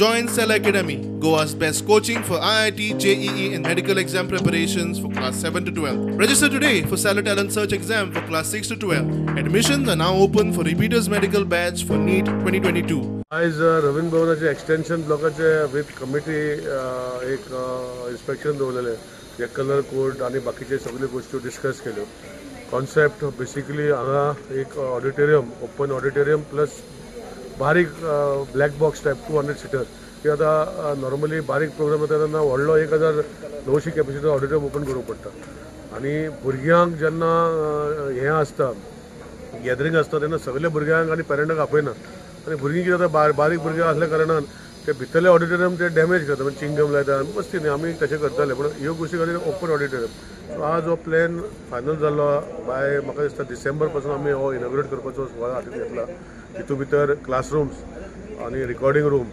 Join Cell Academy, Goa's best coaching for IIT, JEE and medical exam preparations for class 7 to 12. Register today for Cell Talent Search exam for class 6 to 12. Admissions are now open for repeaters medical batch for NEET 2022. आज Ravindra भवनाचे extension ब्लॉकाचे with committee एक inspection दवरलेले जे colour code आणि बाकीचे सगळे गोष्टी discuss केल्यो. Concept basically हांगा एक ऑडिटोरियम, ओपन ऑडिटोरियम प्लस बारीक ब्लॅक बॉक्स टायप 200 सीटर. की आता नॉर्मली बारीक प्रोग्राम येता तेन्ना व्हडलो 1900 कॅपॅसिटी ऑडिटोरियम ओपन करूंक पडटा. आणि भुरग्यांक जेन्ना हें आसता गॅदरींग आसता तेन्ना सगळे भुरग्यांक आनी पेरंटांक आपयना. आणि भुरगीं कितें जाता बारीक भुरगीं असल्या कारणान ते भितरले ऑडिटोरियम ते डॅमेज करता, म्हणजे चिंगम लायता. मस्ती न्ही, आमी तशें करताले, पूण ह्यो गोश्टी खातीर ओपन ऑडिटोरियम. सो आज हो प्लॅन फायनल जाल्लो बाय म्हाका दिसता डिसेंबर पासून आमी हो इनॉग्रेट करपाचो सुवाळो हातींत घेतला. तितून भितर क्लासरूम्स आनी recording room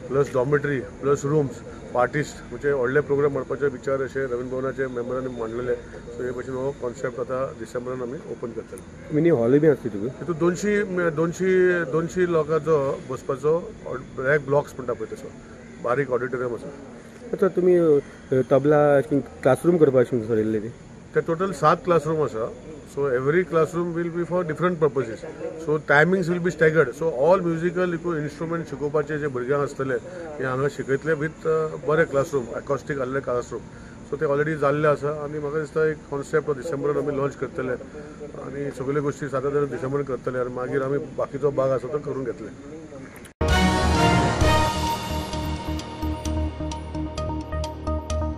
plus dormitory plus rooms artist म्हणजे व्हडले प्रोग्राम म्हणपाचे विचार अशे रवींद्र भवनाचे मेंबरांनी मांडलेले. सो हे भशेन हो कॉन्सेप्ट आता डिसेंबरान आमी ओपन करतले. मिनी हॉल बी आसता तितून 200 लोकांचो बसपाचो ब्लॅक ब्लॉक्स म्हणटा पळय तसो बारीक ऑडिटोरियम आसा. आतां तुमी तबला क्लासरूम करपाक थारिल्ले ते टोटल 7 क्लासरूम आसा. So every classroom will be for different purposes. So timings will be staggered. So all musical instrument शिकोवपाचे जे भुरग्यांक आसतले हे हांगा शिकयतले विथ बरे क्लासरूम, एकॉस्टीक आसले क्लासरूम. सो ते ऑलरेडी जाल्ले आसा आनी म्हाका दिसता एक कॉन्सेप्ट डिसेंबरान आमी लॉन्च करतले आनी सगळे गोष्टी 7 डिसेंबरान करतले आनी मागीर आमी बाकीचो भाग आसा तो करून घेतले.